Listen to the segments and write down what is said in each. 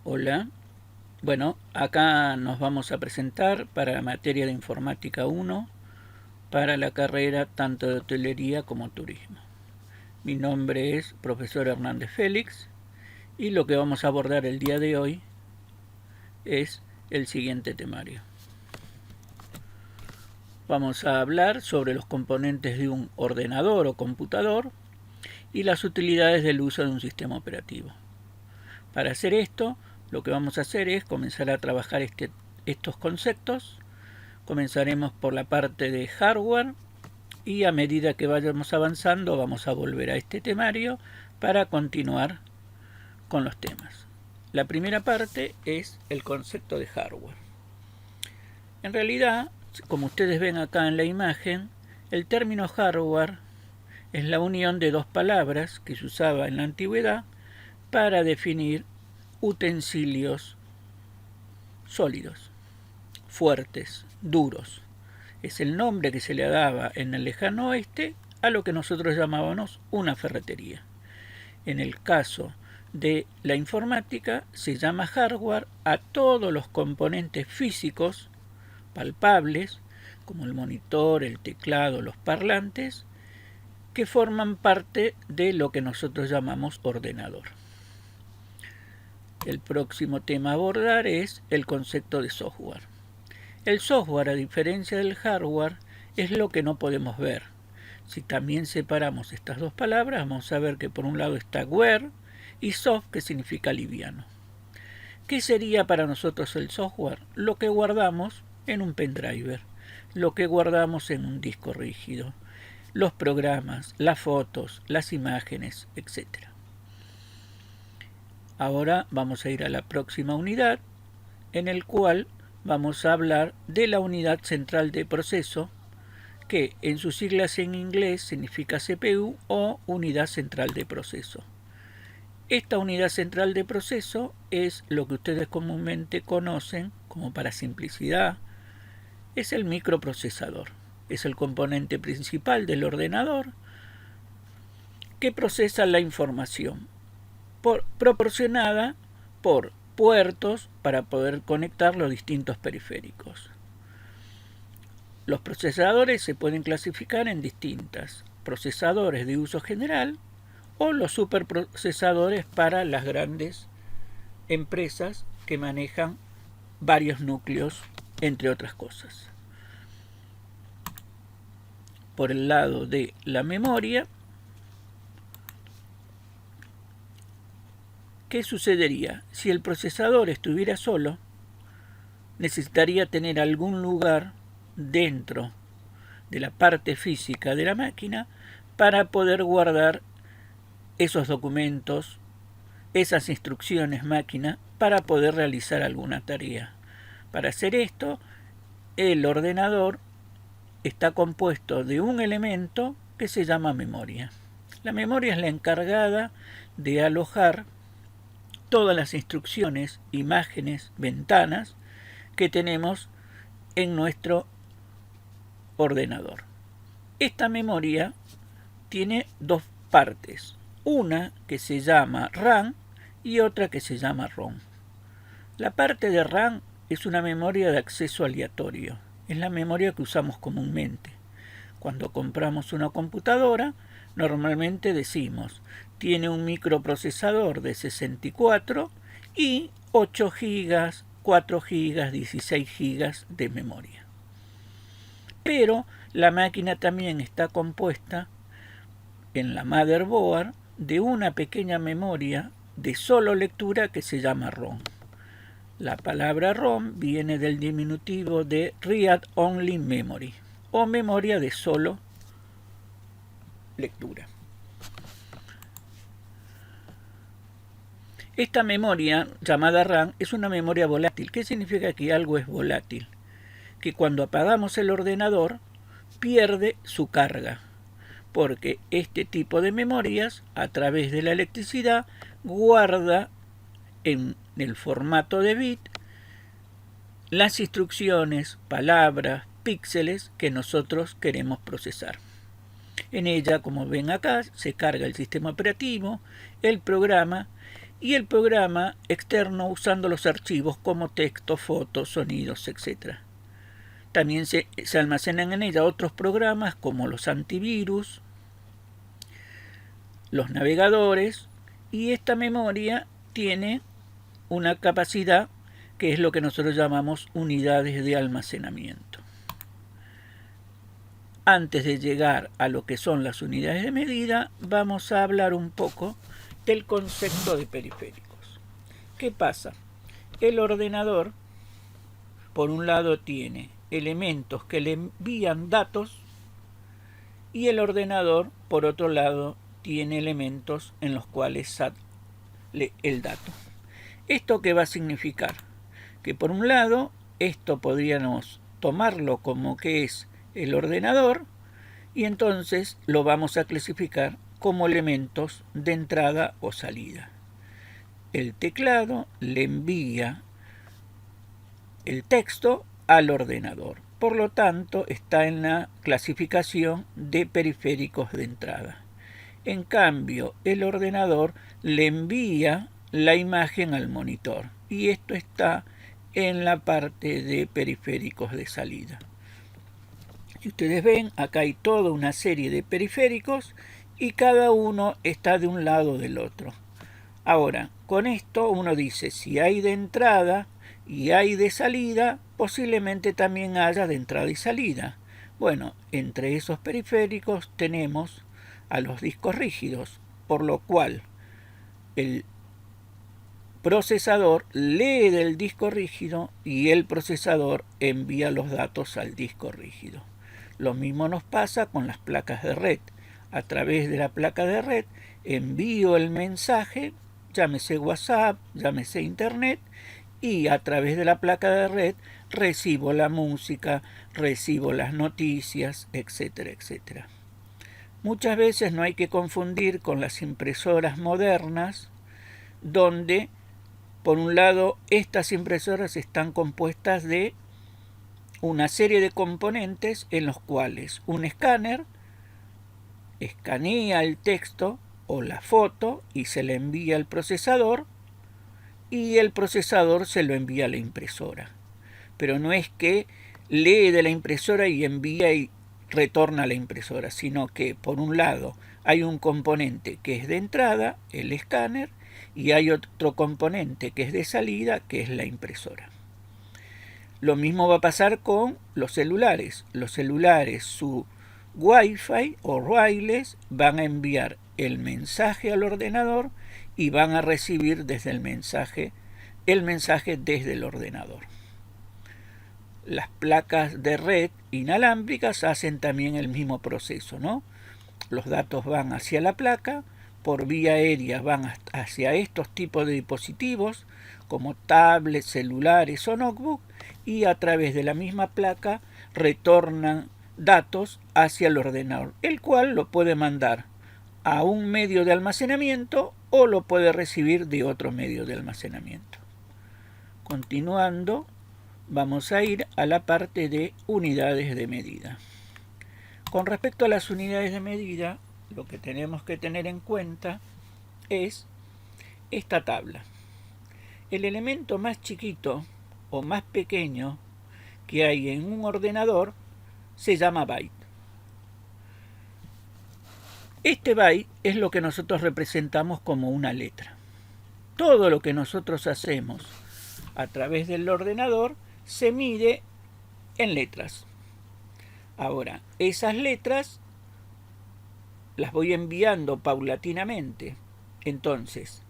Hola, bueno, acá nos vamos a presentar para la materia de Informática 1 para la carrera tanto de hotelería como turismo. Mi nombre es profesor Hernández Félix y lo que vamos a abordar el día de hoy es el siguiente temario. Vamos a hablar sobre los componentes de un ordenador o computador y las utilidades del uso de un sistema operativo. Para hacer esto, lo que vamos a hacer es comenzar a trabajar estos conceptos. Comenzaremos por la parte de hardware y a medida que vayamos avanzando vamos a volver a este temario para continuar con los temas. La primera parte es el concepto de hardware. En realidad, como ustedes ven acá en la imagen, el término hardware es la unión de dos palabras que se usaba en la antigüedad para definir utensilios sólidos, fuertes, duros. Es el nombre que se le daba en el lejano oeste a lo que nosotros llamábamos una ferretería. En el caso de la informática se llama hardware a todos los componentes físicos palpables, como el monitor, el teclado, los parlantes, que forman parte de lo que nosotros llamamos ordenador. El próximo tema a abordar es el concepto de software. El software, a diferencia del hardware, es lo que no podemos ver. Si también separamos estas dos palabras, vamos a ver que por un lado está wear y soft, que significa liviano. ¿Qué sería para nosotros el software? Lo que guardamos en un pendrive, lo que guardamos en un disco rígido, los programas, las fotos, las imágenes, etc. Ahora vamos a ir a la próxima unidad, en el cual vamos a hablar de la unidad central de proceso, que en sus siglas en inglés significa CPU o unidad central de proceso. Esta unidad central de proceso es lo que ustedes comúnmente conocen, como para simplicidad, es el microprocesador. Es el componente principal del ordenador que procesa la información proporcionada por puertos para poder conectar los distintos periféricos. Los procesadores se pueden clasificar en distintas: procesadores de uso general o los superprocesadores para las grandes empresas que manejan varios núcleos, entre otras cosas. Por el lado de la memoria, ¿qué sucedería? Si el procesador estuviera solo, necesitaría tener algún lugar dentro de la parte física de la máquina para poder guardar esos documentos, esas instrucciones máquina, para poder realizar alguna tarea. Para hacer esto, el ordenador está compuesto de un elemento que se llama memoria. La memoria es la encargada de alojar todas las instrucciones, imágenes, ventanas que tenemos en nuestro ordenador. Esta memoria tiene dos partes, una que se llama RAM y otra que se llama ROM. La parte de RAM es una memoria de acceso aleatorio, es la memoria que usamos comúnmente. Cuando compramos una computadora, normalmente decimos, tiene un microprocesador de 64 y 8 GB, 4 GB, 16 GB de memoria. Pero la máquina también está compuesta en la motherboard de una pequeña memoria de solo lectura que se llama ROM. La palabra ROM viene del diminutivo de Read Only Memory, o memoria de solo lectura. Esta memoria, llamada RAM, es una memoria volátil. ¿Qué significa que algo es volátil? Que cuando apagamos el ordenador pierde su carga, porque este tipo de memorias, a través de la electricidad, guarda en el formato de bit las instrucciones, palabras, píxeles que nosotros queremos procesar. En ella, como ven acá, se carga el sistema operativo, el programa y el programa externo usando los archivos como texto, fotos, sonidos, etc. También se almacenan en ella otros programas como los antivirus, los navegadores, y esta memoria tiene una capacidad que es lo que nosotros llamamos unidades de almacenamiento. Antes de llegar a lo que son las unidades de medida, vamos a hablar un poco del concepto de periféricos. ¿Qué pasa? El ordenador, por un lado, tiene elementos que le envían datos y el ordenador, por otro lado, tiene elementos en los cuales sale el dato. ¿Esto qué va a significar? Que por un lado, esto podríamos tomarlo como que es el ordenador y entonces lo vamos a clasificar como elementos de entrada o salida. El teclado le envía el texto al ordenador. Por lo tanto, está en la clasificación de periféricos de entrada. En cambio, el ordenador le envía la imagen al monitor y esto está en la parte de periféricos de salida. Si ustedes ven, acá hay toda una serie de periféricos y cada uno está de un lado del otro. Ahora, con esto uno dice, si hay de entrada y hay de salida, posiblemente también haya de entrada y salida. Bueno, entre esos periféricos tenemos a los discos rígidos, por lo cual el procesador lee del disco rígido y el procesador envía los datos al disco rígido. Lo mismo nos pasa con las placas de red. A través de la placa de red envío el mensaje, llámese WhatsApp, llámese Internet, y a través de la placa de red recibo la música, recibo las noticias, etcétera, etcétera. Muchas veces no hay que confundir con las impresoras modernas, donde, por un lado, estas impresoras están compuestas de una serie de componentes en los cuales un escáner escanea el texto o la foto y se le envía al procesador y el procesador se lo envía a la impresora. Pero no es que lee de la impresora y envía y retorna a la impresora, sino que por un lado hay un componente que es de entrada, el escáner, y hay otro componente que es de salida, que es la impresora. Lo mismo va a pasar con los celulares. Los celulares, su Wi-Fi o wireless, van a enviar el mensaje al ordenador y van a recibir desde el mensaje desde el ordenador. Las placas de red inalámbricas hacen también el mismo proceso, ¿no? Los datos van hacia la placa, por vía aérea van hacia estos tipos de dispositivos, como tablets, celulares o notebook, y a través de la misma placa retornan datos hacia el ordenador, el cual lo puede mandar a un medio de almacenamiento o lo puede recibir de otro medio de almacenamiento. Continuando, vamos a ir a la parte de unidades de medida. Con respecto a las unidades de medida, lo que tenemos que tener en cuenta es esta tabla. El elemento más chiquito o más pequeño que hay en un ordenador se llama byte. Este byte es lo que nosotros representamos como una letra. Todo lo que nosotros hacemos a través del ordenador se mide en letras. Ahora, esas letras las voy enviando paulatinamente. Entonces,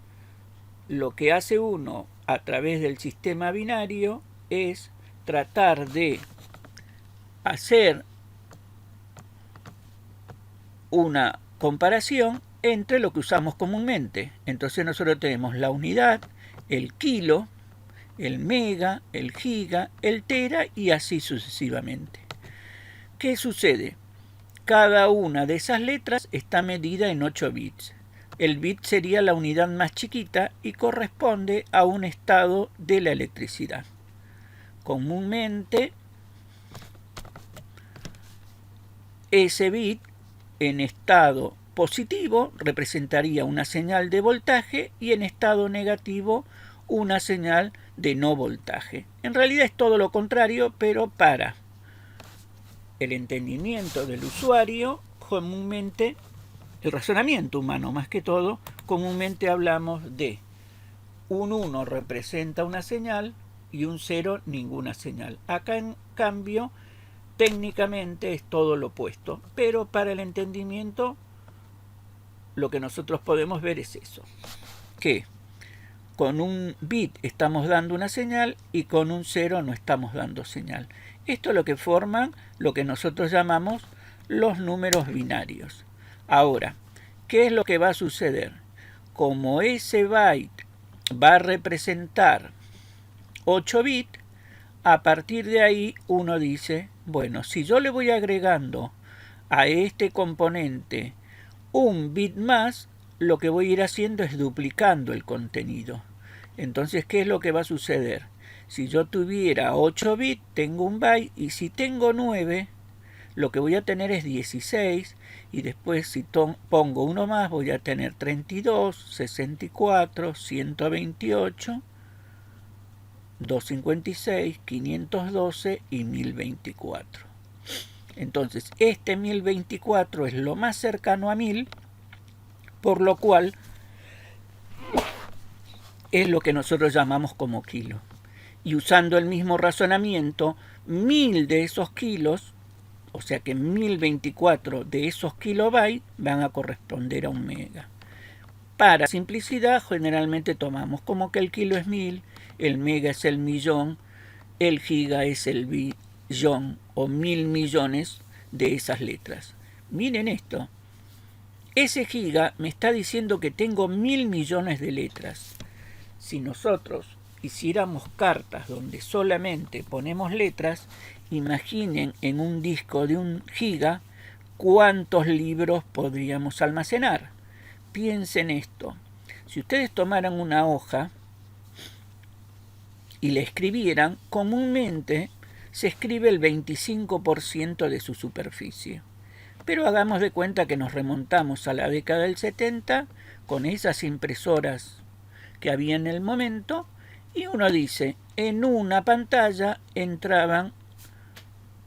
lo que hace uno a través del sistema binario es tratar de hacer una comparación entre lo que usamos comúnmente. Entonces nosotros tenemos la unidad, el kilo, el mega, el giga, el tera y así sucesivamente. ¿Qué sucede? Cada una de esas letras está medida en 8 bits. El bit sería la unidad más chiquita y corresponde a un estado de la electricidad. Comúnmente, ese bit en estado positivo representaría una señal de voltaje y en estado negativo una señal de no voltaje. En realidad es todo lo contrario, pero para el entendimiento del usuario, comúnmente, el razonamiento humano más que todo, comúnmente hablamos de un 1 representa una señal y un 0 ninguna señal. Acá en cambio, técnicamente es todo lo opuesto, pero para el entendimiento lo que nosotros podemos ver es eso, que con un bit estamos dando una señal y con un 0 no estamos dando señal. Esto es lo que forman lo que nosotros llamamos los números binarios. Ahora, ¿qué es lo que va a suceder? Como ese byte va a representar 8 bits, a partir de ahí uno dice, bueno, si yo le voy agregando a este componente un bit más, lo que voy a ir haciendo es duplicando el contenido. Entonces, ¿qué es lo que va a suceder? Si yo tuviera 8 bits, tengo un byte, y si tengo 9, lo que voy a tener es 16, y después si pongo uno más voy a tener 32, 64, 128, 256, 512 y 1024. Entonces, este 1024 es lo más cercano a 1000, por lo cual es lo que nosotros llamamos como kilo. Y usando el mismo razonamiento, 1000 de esos kilos, o sea que 1024 de esos kilobytes van a corresponder a un mega. Para simplicidad, generalmente tomamos como que el kilo es 1000, el mega es el millón, el giga es el billón o 1000 millones de esas letras. Miren esto. Ese giga me está diciendo que tengo 1000 millones de letras. Si nosotros hiciéramos cartas donde solamente ponemos letras, imaginen en un disco de 1 giga cuántos libros podríamos almacenar. Piensen esto. Si ustedes tomaran una hoja y le escribieran, comúnmente se escribe el 25% de su superficie. Pero hagamos de cuenta que nos remontamos a la década del 70 con esas impresoras que había en el momento, y uno dice, en una pantalla entraban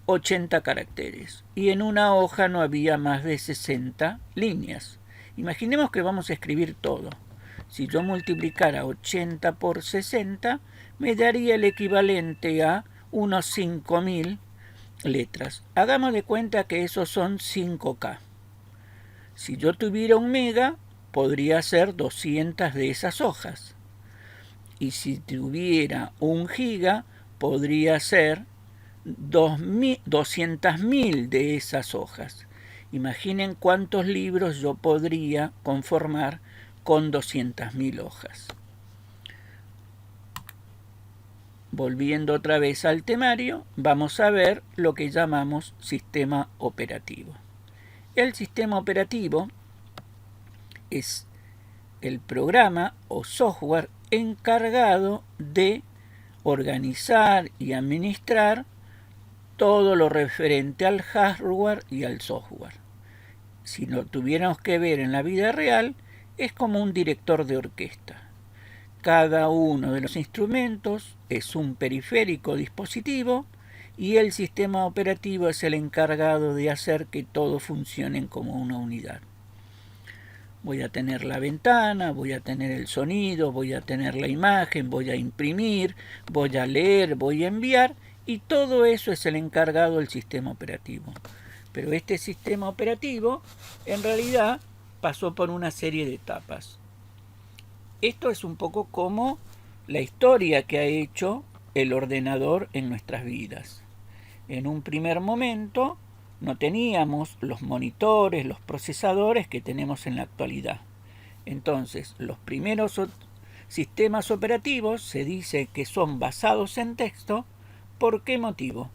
80 caracteres y en una hoja no había más de 60 líneas. Imaginemos que vamos a escribir todo. Si yo multiplicara 80 por 60, me daría el equivalente a unos 5000 letras. Hagamos de cuenta que esos son 5K. Si yo tuviera un mega, podría ser 200 de esas hojas. Y si tuviera un giga, podría ser 200.000 de esas hojas. Imaginen cuántos libros yo podría conformar con 200.000 hojas. Volviendo otra vez al temario, vamos a ver lo que llamamos sistema operativo. El sistema operativo es el programa o software encargado de organizar y administrar todo lo referente al hardware y al software. Si lo tuviéramos que ver en la vida real, es como un director de orquesta. Cada uno de los instrumentos es un periférico dispositivo y el sistema operativo es el encargado de hacer que todo funcione como una unidad. Voy a tener la ventana, voy a tener el sonido, voy a tener la imagen, voy a imprimir, voy a leer, voy a enviar, y todo eso es el encargado del sistema operativo. Pero este sistema operativo en realidad pasó por una serie de etapas. Esto es un poco como la historia que ha hecho el ordenador en nuestras vidas. En un primer momento no teníamos los monitores, los procesadores que tenemos en la actualidad. Entonces, los primeros sistemas operativos se dice que son basados en texto. ¿Por qué motivo?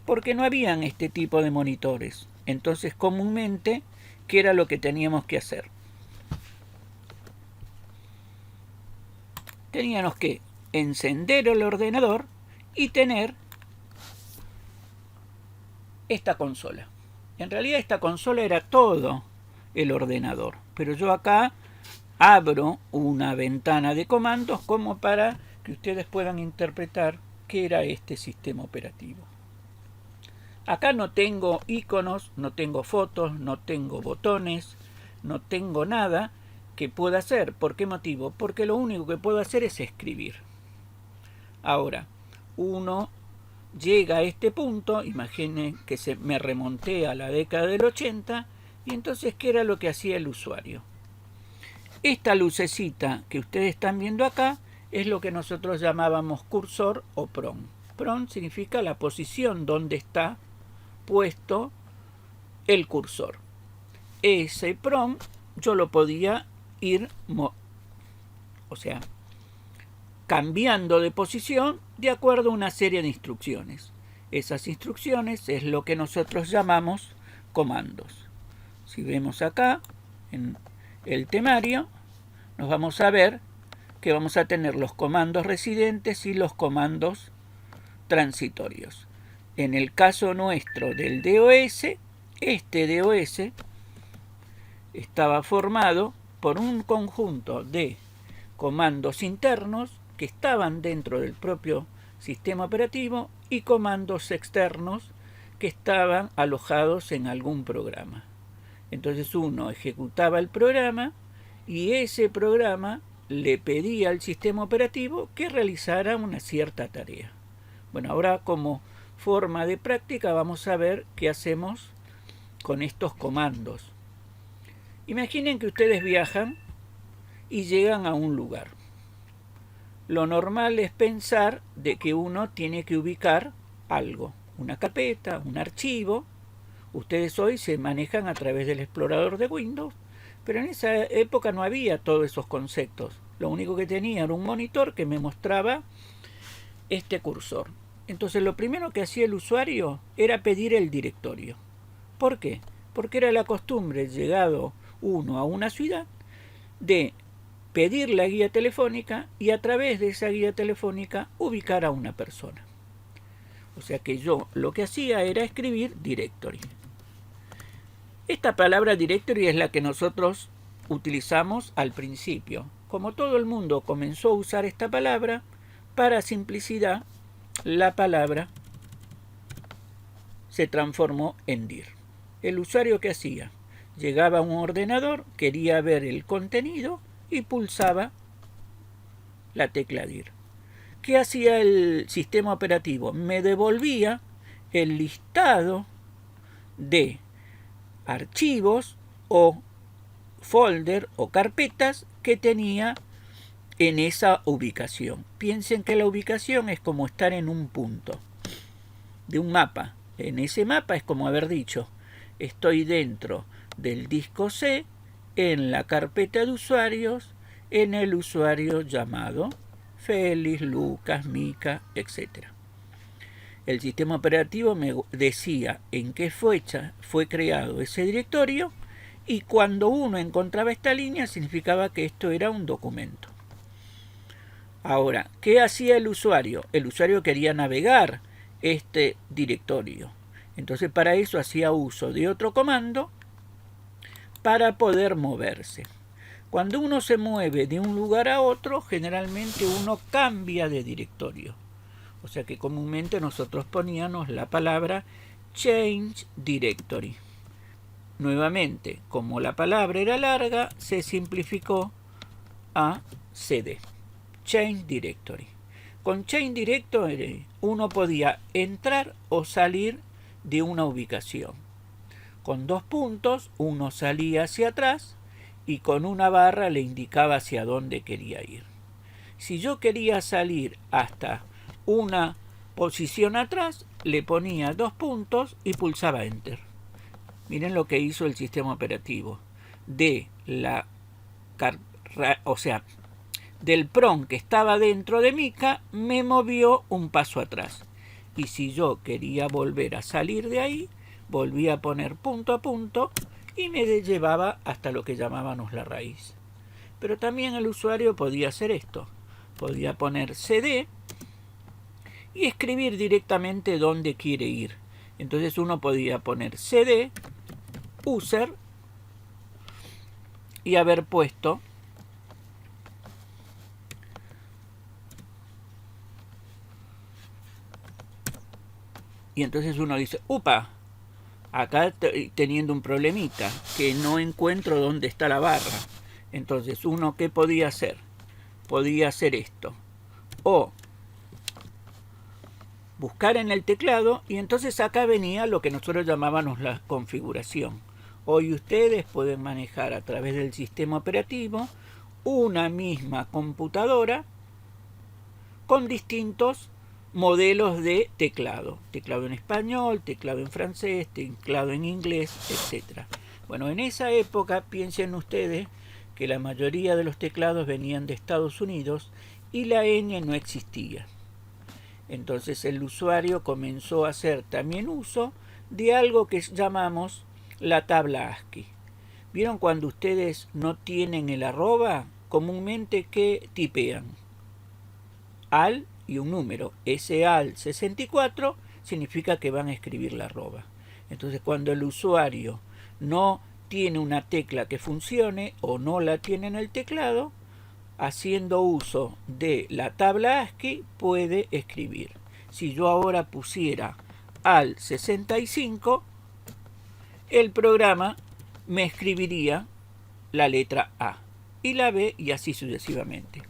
Porque no habían este tipo de monitores. Entonces, comúnmente, ¿qué era lo que teníamos que hacer? Teníamos que encender el ordenador y tener esta consola. En realidad esta consola era todo el ordenador. Pero yo acá abro una ventana de comandos como para que ustedes puedan interpretar qué era este sistema operativo. Acá no tengo iconos, no tengo fotos, no tengo botones, no tengo nada que pueda hacer. ¿Por qué motivo? Porque lo único que puedo hacer es escribir. Ahora, uno llega a este punto, imaginen que me remonté a la década del 80, y entonces, ¿qué era lo que hacía el usuario? Esta lucecita que ustedes están viendo acá es lo que nosotros llamábamos cursor o PROM. PROM significa la posición donde está puesto el cursor. Ese PROM yo lo podía ir, cambiando de posición de acuerdo a una serie de instrucciones. Esas instrucciones es lo que nosotros llamamos comandos. Si vemos acá en el temario, nos vamos a ver que vamos a tener los comandos residentes y los comandos transitorios. En el caso nuestro del DOS, este DOS estaba formado por un conjunto de comandos internos que estaban dentro del propio sistema operativo y comandos externos que estaban alojados en algún programa. Entonces uno ejecutaba el programa y ese programa le pedía al sistema operativo que realizara una cierta tarea. Bueno, ahora como forma de práctica vamos a ver qué hacemos con estos comandos. Imaginen que ustedes viajan y llegan a un lugar. Lo normal es pensar de que uno tiene que ubicar algo, una carpeta, un archivo. Ustedes hoy se manejan a través del explorador de Windows, pero en esa época no había todos esos conceptos. Lo único que tenía era un monitor que me mostraba este cursor. Entonces lo primero que hacía el usuario era pedir el directorio. ¿Por qué? Porque era la costumbre, llegado uno a una ciudad, de pedir la guía telefónica y a través de esa guía telefónica ubicar a una persona. O sea que yo lo que hacía era escribir directory. Esta palabra directory es la que nosotros utilizamos al principio. Como todo el mundo comenzó a usar esta palabra, para simplicidad, la palabra se transformó en dir. El usuario que hacía, llegaba a un ordenador, quería ver el contenido y pulsaba la tecla dir. ¿Qué hacía el sistema operativo? Me devolvía el listado de archivos o folder o carpetas que tenía en esa ubicación. Piensen que la ubicación es como estar en un punto de un mapa. En ese mapa es como haber dicho, estoy dentro del disco C, en la carpeta de usuarios, en el usuario llamado Félix, Lucas, Mica, etc. El sistema operativo me decía en qué fecha fue creado ese directorio y cuando uno encontraba esta línea significaba que esto era un documento. Ahora, ¿qué hacía el usuario? El usuario quería navegar este directorio. Entonces para eso hacía uso de otro comando para poder moverse. Cuando uno se mueve de un lugar a otro, generalmente uno cambia de directorio. O sea que comúnmente nosotros poníamos la palabra change directory. Nuevamente, como la palabra era larga, se simplificó a cd. Change directory. Con change directory uno podía entrar o salir de una ubicación. Con 2 puntos uno salía hacia atrás y con una barra le indicaba hacia dónde quería ir. Si yo quería salir hasta una posición atrás, le ponía 2 puntos y pulsaba Enter. Miren lo que hizo el sistema operativo. Del PROM que estaba dentro de Mica, me movió un paso atrás. Y si yo quería volver a salir de ahí, volvía a poner punto a punto y me llevaba hasta lo que llamábamos la raíz. Pero también el usuario podía hacer esto. Podía poner cd y escribir directamente dónde quiere ir. Entonces uno podía poner cd user y haber puesto y entonces uno dice, upa, acá teniendo un problemita, que no encuentro dónde está la barra. Entonces uno, ¿qué podía hacer? Podía hacer esto, o buscar en el teclado, y entonces acá venía lo que nosotros llamábamos la configuración. Hoy ustedes pueden manejar a través del sistema operativo una misma computadora con distintos modelos de teclado. Teclado en español, teclado en francés, teclado en inglés, etc. Bueno, en esa época piensen ustedes que la mayoría de los teclados venían de Estados Unidos y la ñ no existía. Entonces el usuario comenzó a hacer también uso de algo que llamamos la tabla ASCII. ¿Vieron cuando ustedes no tienen el arroba? Comúnmente, ¿qué tipean? Al y un número. Ese al 64 significa que van a escribir la arroba. Entonces cuando el usuario no tiene una tecla que funcione o no la tiene en el teclado, haciendo uso de la tabla ASCII puede escribir. Si yo ahora pusiera al 65, el programa me escribiría la letra A y la B y así sucesivamente.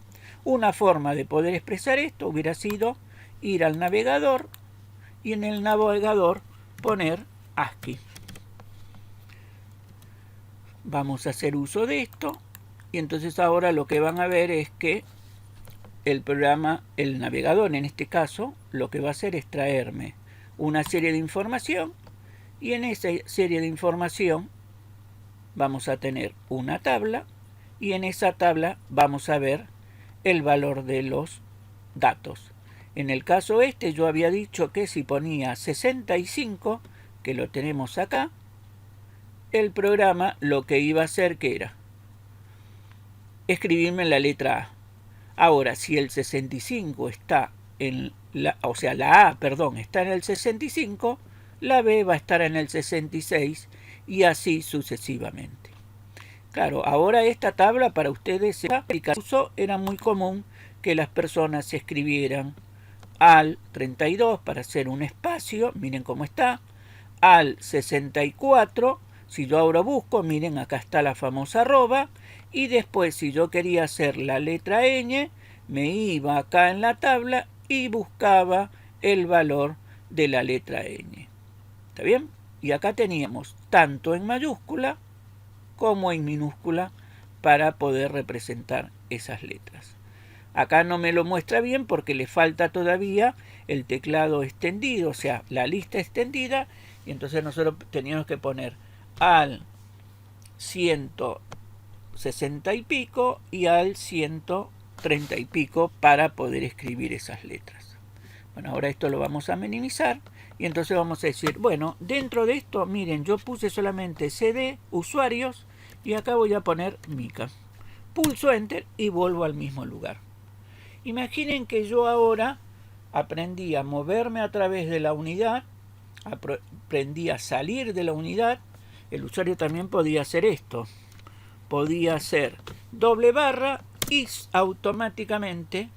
Una forma de poder expresar esto hubiera sido ir al navegador y en el navegador poner ASCII. Vamos a hacer uso de esto y entonces ahora lo que van a ver es que el programa, el navegador en este caso, lo que va a hacer es traerme una serie de información y en esa serie de información vamos a tener una tabla y en esa tabla vamos a ver el valor de los datos. En el caso este yo había dicho que si ponía 65, que lo tenemos acá, el programa lo que iba a hacer que era escribirme la letra A. Ahora, si el 65 está en la, o sea, la A, perdón, está en el 65, la B va a estar en el 66 y así sucesivamente. Claro, ahora esta tabla para ustedes era muy común que las personas escribieran al 32 para hacer un espacio, miren cómo está, al 64, si yo ahora busco, miren acá está la famosa arroba, y después si yo quería hacer la letra ñ, me iba acá en la tabla y buscaba el valor de la letra ñ. ¿Está bien? Y acá teníamos tanto en mayúscula como en minúscula para poder representar esas letras. Acá no me lo muestra bien porque le falta todavía el teclado extendido, o sea, la lista extendida, y entonces nosotros teníamos que poner al 160 y pico y al 130 y pico para poder escribir esas letras. Bueno, ahora esto lo vamos a minimizar y entonces vamos a decir, bueno, dentro de esto, miren, yo puse solamente CD, usuarios, y acá voy a poner Mica. Pulso Enter y vuelvo al mismo lugar. Imaginen que yo ahora aprendí a moverme a través de la unidad, aprendí a salir de la unidad. El usuario también podía hacer esto. Podía hacer doble barra y automáticamente,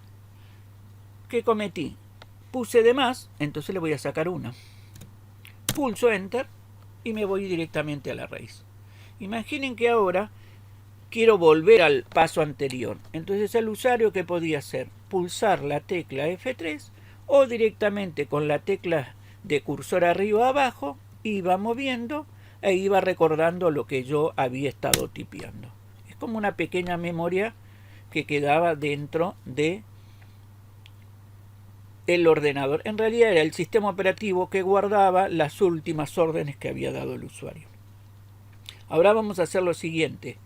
¿qué cometí? Puse de más, entonces le voy a sacar una. Pulso Enter y me voy directamente a la raíz. Imaginen que ahora quiero volver al paso anterior. Entonces el usuario, ¿qué podía hacer? Pulsar la tecla F3 o directamente con la tecla de cursor arriba abajo iba moviendo e iba recordando lo que yo había estado tipeando. Es como una pequeña memoria que quedaba dentro de el ordenador. En realidad era el sistema operativo que guardaba las últimas órdenes que había dado el usuario. Ahora vamos a hacer lo siguiente.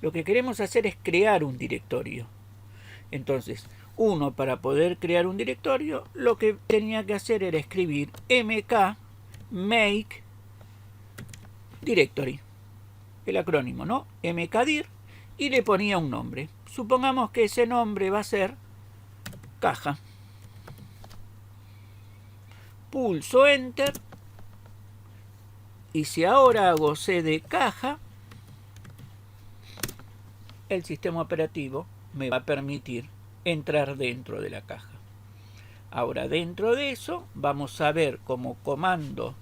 Lo que queremos hacer es crear un directorio. Entonces, uno para poder crear un directorio, lo que tenía que hacer era escribir mk make directory. El acrónimo, ¿no? mkdir y le ponía un nombre. Supongamos que ese nombre va a ser caja. Pulso Enter y si ahora hago C de caja, el sistema operativo me va a permitir entrar dentro de la caja. Ahora, dentro de eso vamos a ver como comando.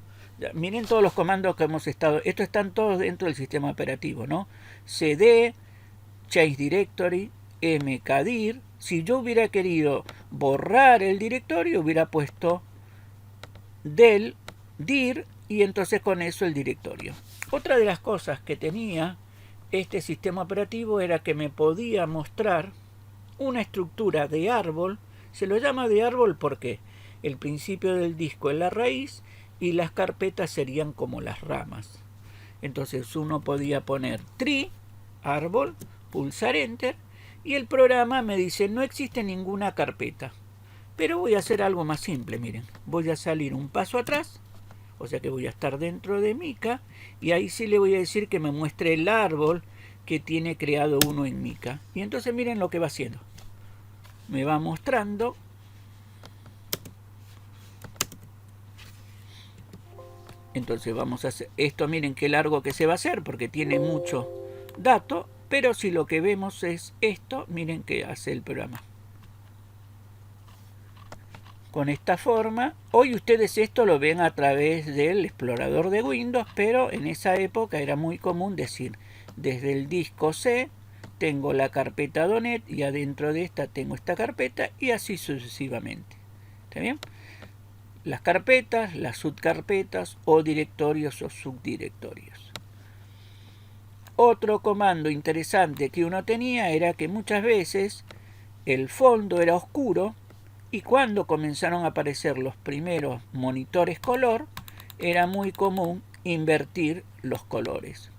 Miren todos los comandos que hemos estado. Estos están todos dentro del sistema operativo, ¿no? cd, change directory, mkdir. Si yo hubiera querido borrar el directorio, hubiera puesto del dir y entonces con eso el directorio. Otra de las cosas que tenía este sistema operativo era que me podía mostrar una estructura de árbol. Se lo llama de árbol porque el principio del disco es la raíz y las carpetas serían como las ramas. Entonces uno podía poner tree, árbol, pulsar enter y el programa me dice no existe ninguna carpeta. Pero voy a hacer algo más simple, miren. Voy a salir un paso atrás, o sea que voy a estar dentro de Mica y ahí sí le voy a decir que me muestre el árbol que tiene creado uno en Mica. Y entonces miren lo que va haciendo. Me va mostrando entonces vamos a hacer esto, miren qué largo que se va a hacer porque tiene mucho dato, pero si lo que vemos es esto, miren qué hace el programa con esta forma. Hoy ustedes esto lo ven a través del explorador de Windows, pero en esa época era muy común decir desde el disco C tengo la carpeta .NET y adentro de esta tengo esta carpeta y así sucesivamente. ¿Está bien? Las carpetas, las subcarpetas o directorios o subdirectorios. Otro comando interesante que uno tenía era que muchas veces el fondo era oscuro y cuando comenzaron a aparecer los primeros monitores color era muy común invertir los colores.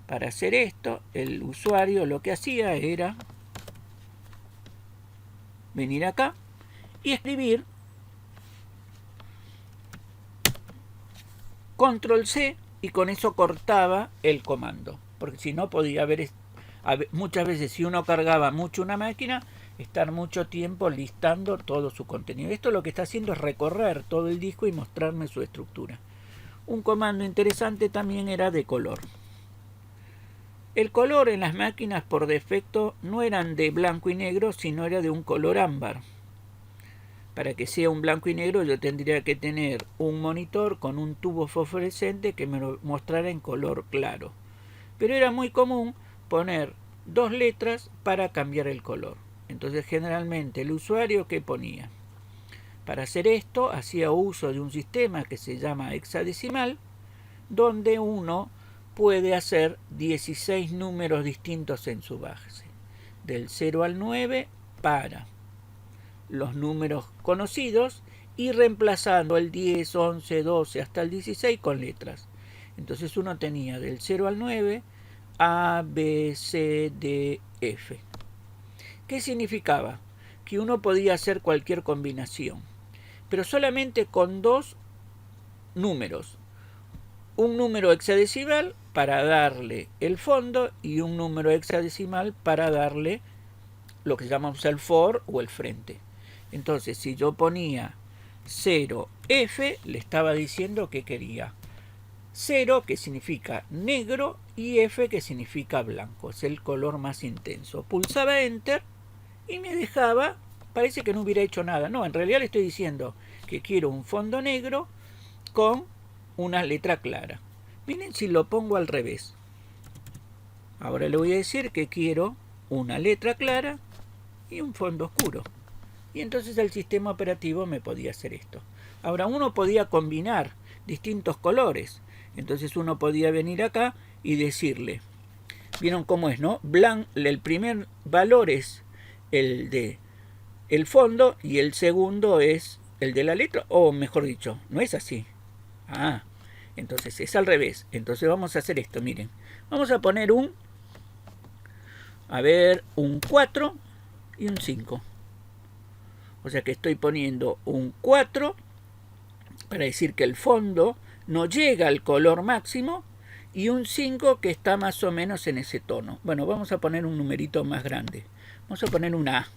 Para hacer esto, el usuario lo que hacía era venir acá y escribir Control C y con eso cortaba el comando. Porque si no podía haber, muchas veces si uno cargaba mucho una máquina, estar mucho tiempo listando todo su contenido. Esto lo que está haciendo es recorrer todo el disco y mostrarme su estructura. Un comando interesante también era de color. El color en las máquinas por defecto no eran de blanco y negro, sino era de un color ámbar. Para que sea un blanco y negro yo tendría que tener un monitor con un tubo fosforescente que me lo mostrara en color claro. Pero era muy común poner dos letras para cambiar el color. Entonces generalmente el usuario ¿qué ponía? Para hacer esto hacía uso de un sistema que se llama hexadecimal, donde uno puede hacer 16 números distintos en su base. Del 0 al 9 para los números conocidos y reemplazando el 10, 11, 12 hasta el 16 con letras. Entonces uno tenía del 0 al 9 A, B, C, D, F. ¿Qué significaba? Que uno podía hacer cualquier combinación, pero solamente con dos números. Un número hexadecimal para darle el fondo y un número hexadecimal para darle lo que llamamos el for o el frente. Entonces, si yo ponía 0F, le estaba diciendo que quería 0, que significa negro, y F, que significa blanco. Es el color más intenso. Pulsaba Enter y me dejaba, parece que no hubiera hecho nada. No, en realidad le estoy diciendo que quiero un fondo negro con una letra clara. Miren si lo pongo al revés. Ahora le voy a decir que quiero una letra clara y un fondo oscuro. Y entonces el sistema operativo me podía hacer esto. Ahora uno podía combinar distintos colores. Entonces uno podía venir acá y decirle, ¿vieron cómo es, no? El primer valor es el de el fondo y el segundo es el de la letra, o mejor dicho, no es así. Entonces es al revés. Entonces vamos a hacer esto, miren. Vamos a poner un 4 y un 5. O sea que estoy poniendo un 4 para decir que el fondo no llega al color máximo y un 5 que está más o menos en ese tono. Bueno, vamos a poner un numerito más grande. Vamos a poner una A.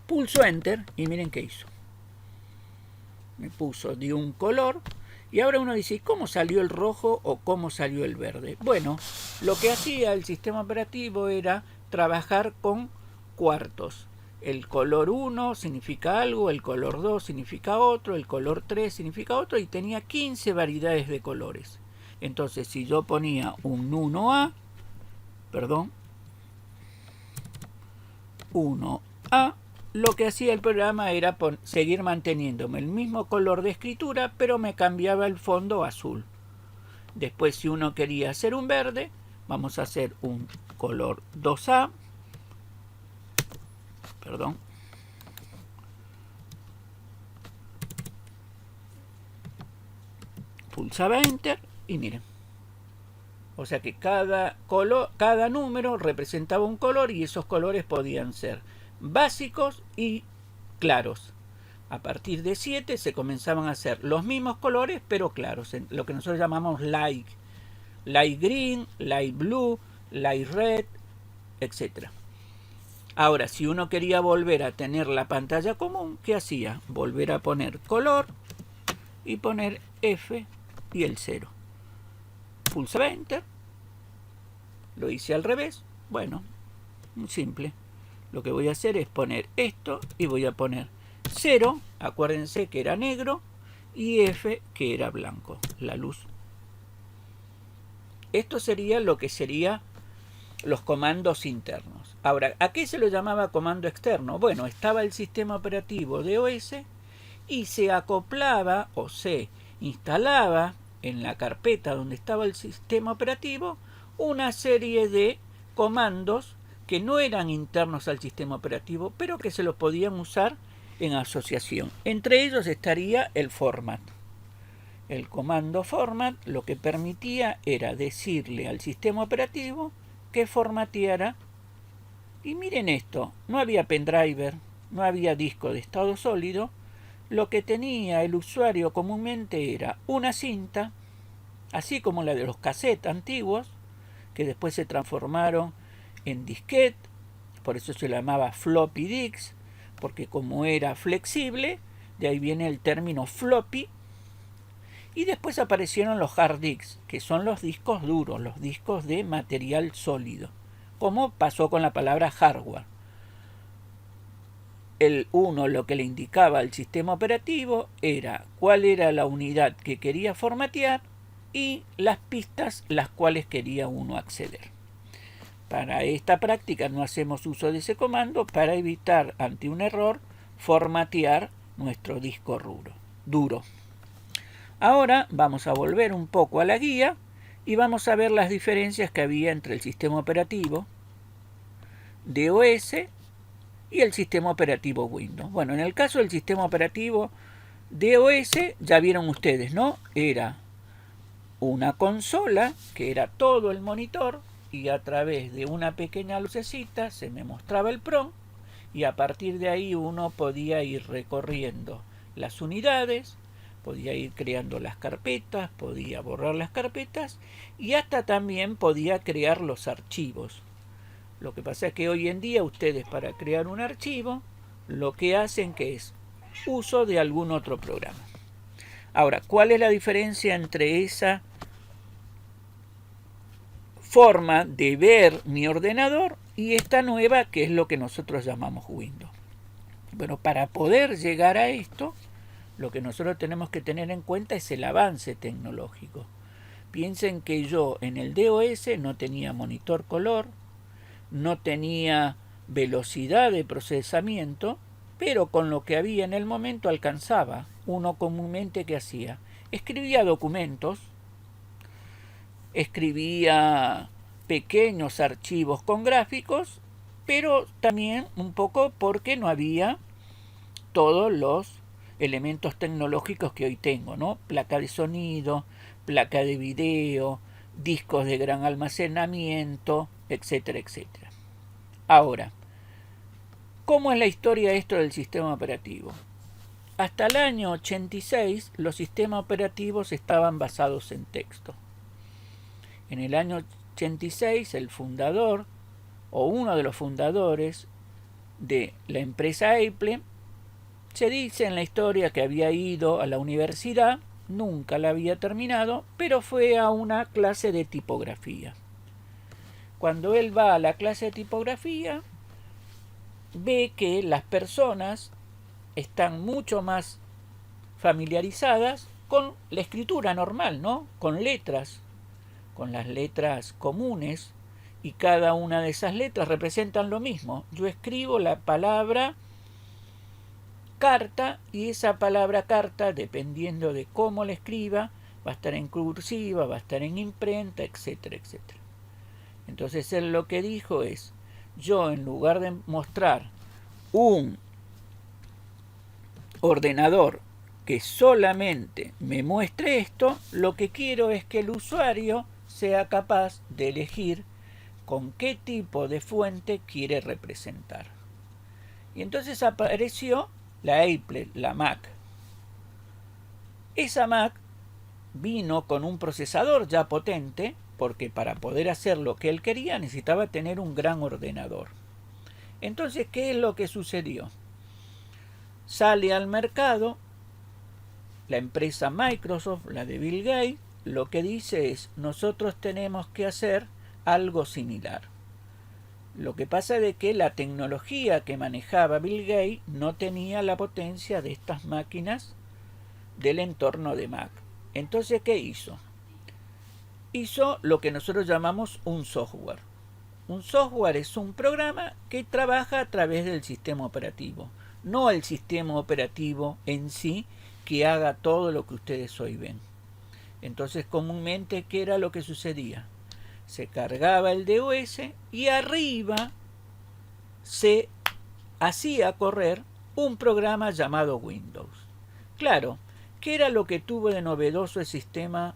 Pulso Enter y miren qué hizo. Me puso de un color y ahora uno dice, ¿cómo salió el rojo o cómo salió el verde? Bueno, lo que hacía el sistema operativo era trabajar con cuartos. El color 1 significa algo, el color 2 significa otro, el color 3 significa otro, y tenía 15 variedades de colores. Entonces, si yo ponía un 1A, 1A, lo que hacía el programa era seguir manteniéndome el mismo color de escritura, pero me cambiaba el fondo a azul. Después, si uno quería hacer un verde, vamos a hacer un color 2A, pulsaba Enter y miren. O sea que cada número representaba un color, y esos colores podían ser básicos y claros. A partir de 7 se comenzaban a hacer los mismos colores, pero claros, en lo que nosotros llamamos light green, light blue, light red, etc. Ahora, si uno quería volver a tener la pantalla común, ¿qué hacía? Volver a poner color y poner F y el 0. Pulsaba Enter. Lo hice al revés. Bueno, muy simple. Lo que voy a hacer es poner esto y voy a poner 0, acuérdense que era negro, y F que era blanco, la luz. Esto sería lo que sería los comandos internos. Ahora, ¿a qué se lo llamaba comando externo? Bueno, estaba el sistema operativo DOS y se acoplaba o se instalaba en la carpeta donde estaba el sistema operativo una serie de comandos que no eran internos al sistema operativo, pero que se los podían usar en asociación. Entre ellos estaría el format. El comando format lo que permitía era decirle al sistema operativo que formateara. Y miren esto, no había pendriver, no había disco de estado sólido. Lo que tenía el usuario comúnmente era una cinta, así como la de los cassettes antiguos, que después se transformaron en disquete, por eso se llamaba floppy disk, porque como era flexible, de ahí viene el término floppy. Y después aparecieron los hard disks, que son los discos duros, los discos de material sólido, como pasó con la palabra hardware. El 1 lo que le indicaba al sistema operativo era cuál era la unidad que quería formatear y las pistas las cuales quería uno acceder. Para esta práctica no hacemos uso de ese comando para evitar, ante un error, formatear nuestro disco duro. Ahora vamos a volver un poco a la guía y vamos a ver las diferencias que había entre el sistema operativo DOS y el sistema operativo Windows. Bueno, en el caso del sistema operativo DOS, ya vieron ustedes, ¿no? Era una consola que era todo el monitor, y a través de una pequeña lucecita se me mostraba el PROM, y a partir de ahí uno podía ir recorriendo las unidades, podía ir creando las carpetas, podía borrar las carpetas y hasta también podía crear los archivos. Lo que pasa es que hoy en día ustedes, para crear un archivo, lo que hacen que es uso de algún otro programa. Ahora, ¿cuál es la diferencia entre esa forma de ver mi ordenador y esta nueva, que es lo que nosotros llamamos Windows? Bueno, para poder llegar a esto, lo que nosotros tenemos que tener en cuenta es el avance tecnológico. Piensen que yo en el DOS no tenía monitor color, no tenía velocidad de procesamiento, pero con lo que había en el momento alcanzaba. Uno comúnmente, ¿qué hacía? Escribía documentos, escribía pequeños archivos con gráficos, pero también un poco porque no había todos los elementos tecnológicos que hoy tengo, ¿no? Placa de sonido, placa de video, discos de gran almacenamiento, etcétera, etcétera. Ahora, ¿cómo es la historia de esto del sistema operativo? Hasta el año 86 los sistemas operativos estaban basados en texto. En el año 86 el fundador, o uno de los fundadores de la empresa Apple, se dice en la historia que había ido a la universidad, nunca la había terminado, pero fue a una clase de tipografía. cuando él va a la clase de tipografía, ve que las personas están mucho más familiarizadas con la escritura normal, ¿no? Con letras, con las letras comunes, y cada una de esas letras representan lo mismo. Yo escribo la palabra carta, y esa palabra carta, dependiendo de cómo la escriba, va a estar en cursiva, va a estar en imprenta, etcétera, etcétera. Entonces él lo que dijo es, yo en lugar de mostrar un ordenador que solamente me muestre esto, lo que quiero es que el usuario sea capaz de elegir con qué tipo de fuente quiere representar. Y entonces apareció la Apple, la Mac. Esa Mac vino con un procesador ya potente, porque para poder hacer lo que él quería necesitaba tener un gran ordenador. Entonces, ¿qué es lo que sucedió? Sale al mercado la empresa Microsoft, la de Bill Gates, lo que dice es, nosotros tenemos que hacer algo similar. Lo que pasa es que la tecnología que manejaba Bill Gates no tenía la potencia de estas máquinas del entorno de Mac. Entonces, ¿qué hizo? Hizo lo que nosotros llamamos un software. Un software es un programa que trabaja a través del sistema operativo, no el sistema operativo en sí que haga todo lo que ustedes hoy ven. Entonces, comúnmente, ¿qué era lo que sucedía? Se cargaba el DOS y arriba se hacía correr un programa llamado Windows. Claro, ¿qué era lo que tuvo de novedoso el sistema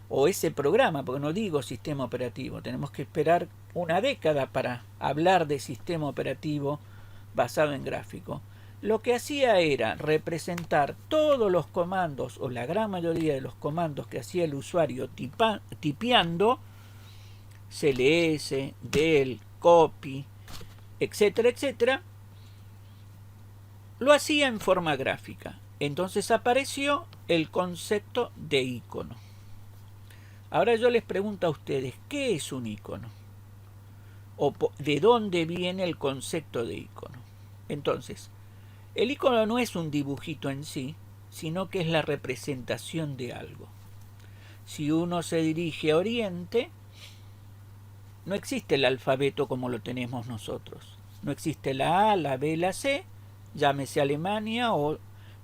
o ese programa? Porque no digo sistema operativo, tenemos que esperar una década para hablar de sistema operativo basado en gráfico. Lo que hacía era representar todos los comandos, o la gran mayoría de los comandos que hacía el usuario tipeando, cls, del, copy, etcétera, etcétera, lo hacía en forma gráfica. Entonces apareció el concepto de icono. Ahora yo les pregunto a ustedes, ¿qué es un icono? ¿O de dónde viene el concepto de icono? Entonces, el icono no es un dibujito en sí, sino que es la representación de algo. Si uno se dirige a Oriente, no existe el alfabeto como lo tenemos nosotros. No existe la A, la B, la C, llámese Alemania o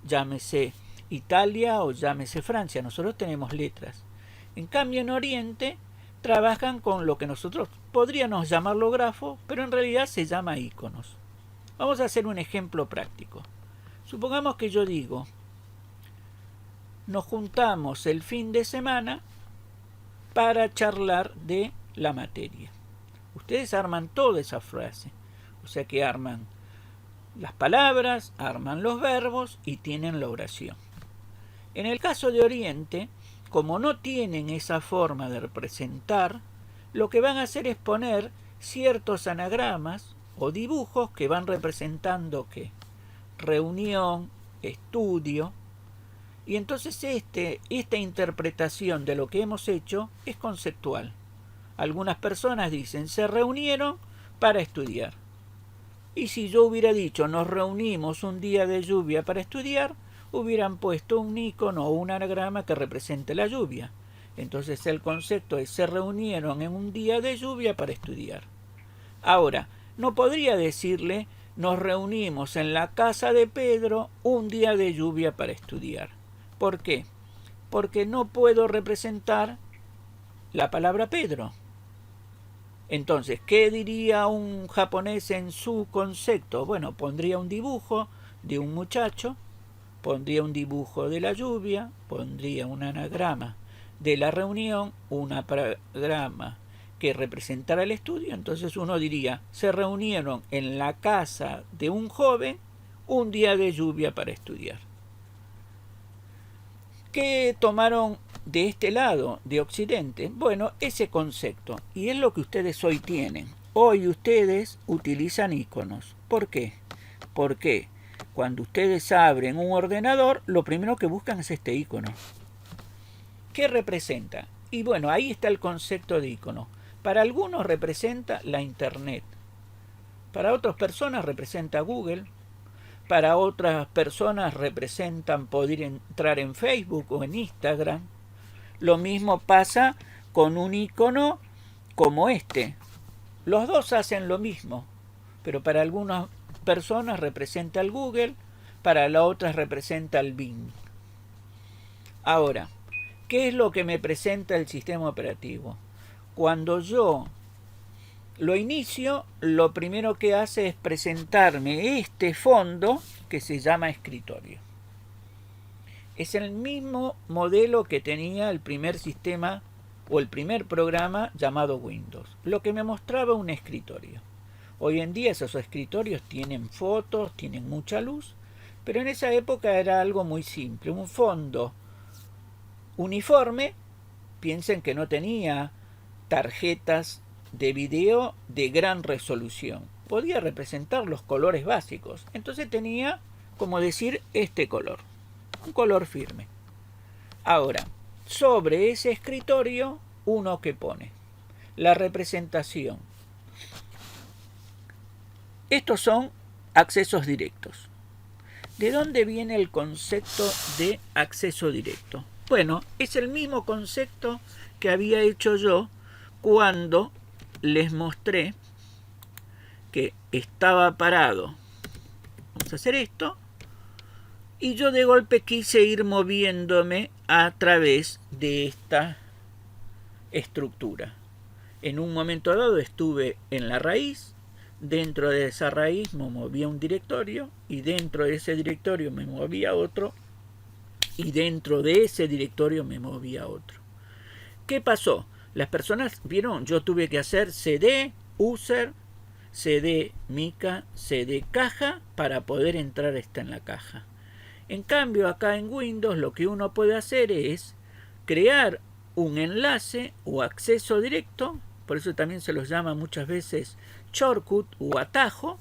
llámese Italia o llámese Francia. Nosotros tenemos letras. En cambio, en Oriente trabajan con lo que nosotros podríamos llamarlo grafo, pero en realidad se llama iconos. Vamos a hacer un ejemplo práctico. Supongamos que yo digo, nos juntamos el fin de semana para charlar de la materia. Ustedes arman toda esa frase. O sea que arman las palabras, arman los verbos y tienen la oración. En el caso de Oriente, como no tienen esa forma de representar, lo que van a hacer es poner ciertos anagramas o dibujos que van representando ¿qué? Reunión, estudio, y entonces esta interpretación de lo que hemos hecho es conceptual. Algunas personas dicen, se reunieron para estudiar. Y si yo hubiera dicho, nos reunimos un día de lluvia para estudiar, hubieran puesto un icono o un anagrama que represente la lluvia. Entonces el concepto es, se reunieron en un día de lluvia para estudiar. Ahora, no podría decirle, nos reunimos en la casa de Pedro un día de lluvia para estudiar. ¿Por qué? Porque no puedo representar la palabra Pedro. Entonces, ¿qué diría un japonés en su concepto? Bueno, pondría un dibujo de un muchacho, pondría un dibujo de la lluvia, pondría un anagrama de la reunión, un anagrama que representara el estudio. Entonces uno diría, se reunieron en la casa de un joven un día de lluvia para estudiar. ¿Qué tomaron de este lado, de Occidente? Bueno, ese concepto, y es lo que ustedes hoy tienen. Hoy ustedes utilizan iconos. ¿Por qué? Porque cuando ustedes abren un ordenador, lo primero que buscan es este icono. ¿Qué representa? Y bueno, ahí está el concepto de icono. Para algunos representa la Internet, para otras personas representa Google, para otras personas representan poder entrar en Facebook o en Instagram. Lo mismo pasa con un icono como este. Los dos hacen lo mismo, pero para algunas personas representa el Google, para las otras representa el Bing. Ahora, ¿qué es lo que me presenta el sistema operativo? Cuando yo lo inicio, lo primero que hace es presentarme este fondo que se llama escritorio. Es el mismo modelo que tenía el primer sistema o el primer programa llamado Windows, lo que me mostraba un escritorio. Hoy en día esos escritorios tienen fotos, tienen mucha luz, pero en esa época era algo muy simple, un fondo uniforme. Piensen que no tenía tarjetas de video de gran resolución, podía representar los colores básicos, entonces tenía, como decir, este color, un color firme. Ahora, sobre ese escritorio, uno que pone la representación. Estos son accesos directos. ¿De dónde viene el concepto de acceso directo? Bueno, es el mismo concepto que había hecho yo cuando les mostré que estaba parado. Vamos a hacer esto. Y yo de golpe quise ir moviéndome a través de esta estructura. En un momento dado estuve en la raíz. Dentro de esa raíz me movía un directorio. Y dentro de ese directorio me movía otro. Y dentro de ese directorio me movía otro. ¿Qué pasó? Las personas vieron, yo tuve que hacer cd, user, cd, mica, cd, caja para poder entrar en la caja. En cambio, acá en Windows lo que uno puede hacer es crear un enlace o acceso directo, por eso también se los llama muchas veces shortcut o atajo,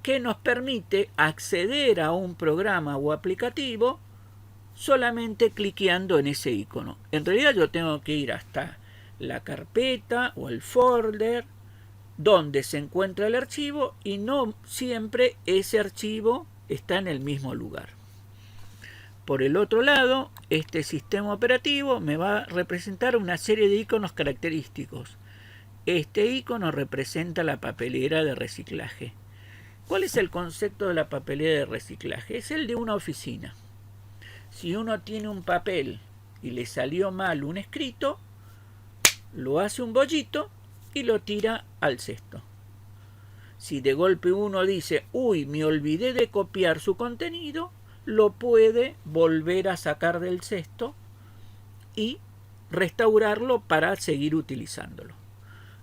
que nos permite acceder a un programa o aplicativo solamente cliqueando en ese icono. En realidad yo tengo que ir hasta la carpeta o el folder donde se encuentra el archivo y no siempre ese archivo está en el mismo lugar. Por el otro lado, este sistema operativo me va a representar una serie de iconos característicos. Este icono representa la papelera de reciclaje. ¿Cuál es el concepto de la papelera de reciclaje? Es el de una oficina. Si uno tiene un papel y le salió mal un escrito, lo hace un bollito y lo tira al cesto. Si de golpe uno dice, uy, me olvidé de copiar su contenido, lo puede volver a sacar del cesto y restaurarlo para seguir utilizándolo.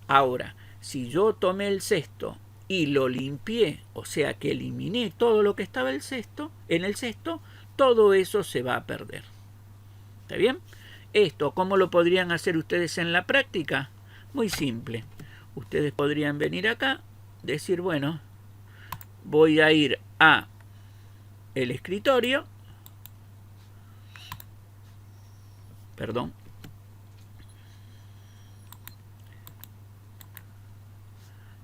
Ahora, si yo tomé el cesto y lo limpié, o sea que eliminé todo lo que estaba en el cesto, todo eso se va a perder. ¿Está bien? Esto, ¿cómo lo podrían hacer ustedes en la práctica? Muy simple. Ustedes podrían venir acá, decir, bueno, voy a ir a el escritorio. Perdón.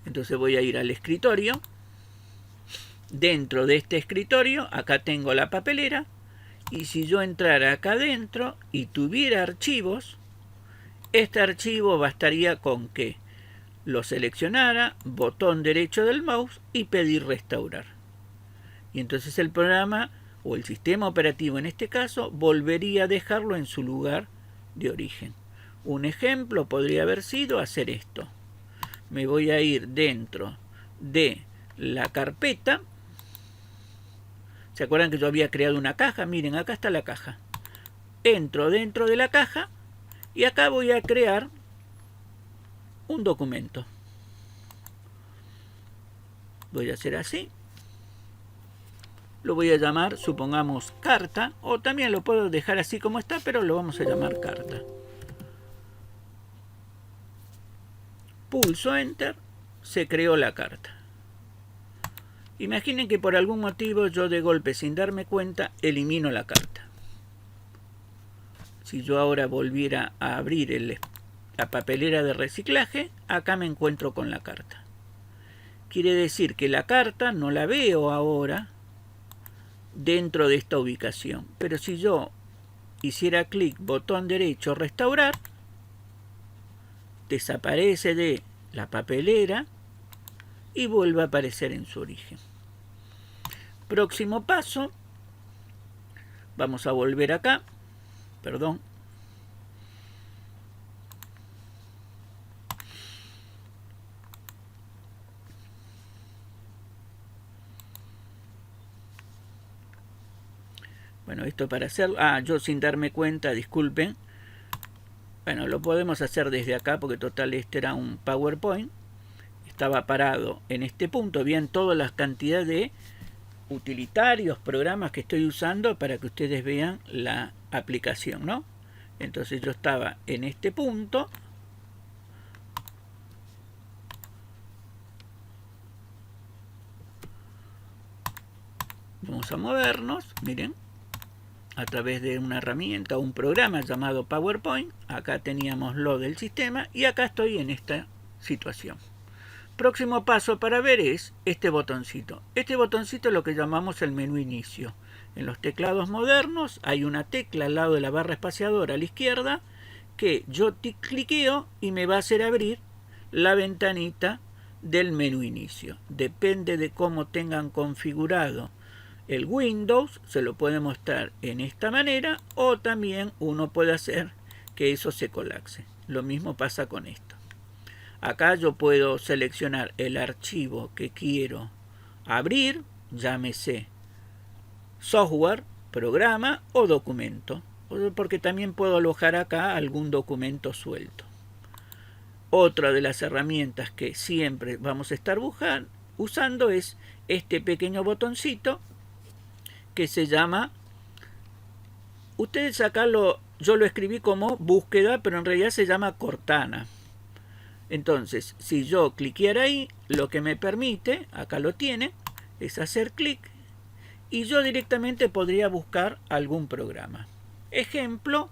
Entonces voy a ir al escritorio. Dentro de este escritorio, acá tengo la papelera. Y si yo entrara acá adentro y tuviera archivos, este archivo bastaría con que lo seleccionara, botón derecho del mouse y pedir restaurar. Y entonces el programa o el sistema operativo en este caso volvería a dejarlo en su lugar de origen. Un ejemplo podría haber sido hacer esto. Me voy a ir dentro de la carpeta. ¿Se acuerdan que yo había creado una caja? Miren, acá está la caja. Entro dentro de la caja y acá voy a crear un documento. Voy a hacer así. Lo voy a llamar, supongamos, carta. O también lo puedo dejar así como está, pero lo vamos a llamar carta. Pulso Enter. Se creó la carta. Imaginen que por algún motivo yo de golpe, sin darme cuenta, elimino la carta. Si yo ahora volviera a abrir el la papelera de reciclaje, acá me encuentro con la carta. Quiere decir que la carta no la veo ahora dentro de esta ubicación. Pero si yo hiciera clic, botón derecho, restaurar, desaparece de la papelera y vuelve a aparecer en su origen. Próximo paso, vamos a volver acá, perdón. Bueno, esto para hacerlo... yo sin darme cuenta, disculpen. Bueno, lo podemos hacer desde acá porque total este era un PowerPoint. Estaba parado en este punto. Vean todas las cantidades de utilitarios, programas que estoy usando para que ustedes vean la aplicación, ¿no? Entonces yo estaba en este punto. Vamos a movernos, miren, a través de una herramienta o un programa llamado PowerPoint. Acá teníamos lo del sistema y acá estoy en esta situación. Próximo paso para ver es este botoncito. Este botoncito es lo que llamamos el menú inicio. En los teclados modernos hay una tecla al lado de la barra espaciadora a la izquierda que yo cliqueo y me va a hacer abrir la ventanita del menú inicio. Depende de cómo tengan configurado el Windows, se lo puede mostrar en esta manera, o también uno puede hacer que eso se colapse. Lo mismo pasa con esto. Acá yo puedo seleccionar el archivo que quiero abrir, llámese software, programa o documento, porque también puedo alojar acá algún documento suelto. Otra de las herramientas que siempre vamos a estar usando es este pequeño botoncito que se llama, ustedes acá yo lo escribí como búsqueda, pero en realidad se llama Cortana. Entonces, si yo cliqueara ahí, lo que me permite, acá lo tiene, es hacer clic y yo directamente podría buscar algún programa. Ejemplo,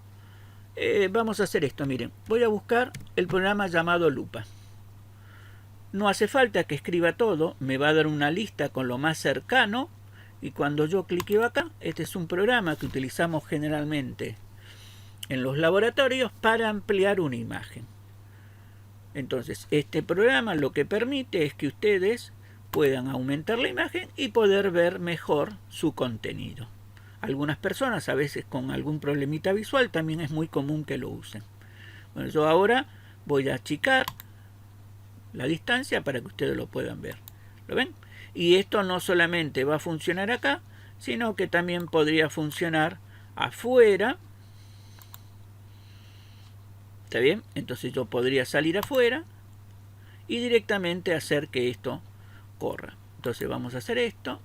vamos a hacer esto, miren, voy a buscar el programa llamado Lupa. No hace falta que escriba todo, me va a dar una lista con lo más cercano. Y cuando yo cliqueo acá, este es un programa que utilizamos generalmente en los laboratorios para ampliar una imagen. Entonces, este programa lo que permite es que ustedes puedan aumentar la imagen y poder ver mejor su contenido. Algunas personas, a veces con algún problemita visual, también es muy común que lo usen. Bueno, yo ahora voy a achicar la distancia para que ustedes lo puedan ver. ¿Lo ven? Y esto no solamente va a funcionar acá, sino que también podría funcionar afuera. ¿Está bien? Entonces yo podría salir afuera y directamente hacer que esto corra. Entonces vamos a hacer esto.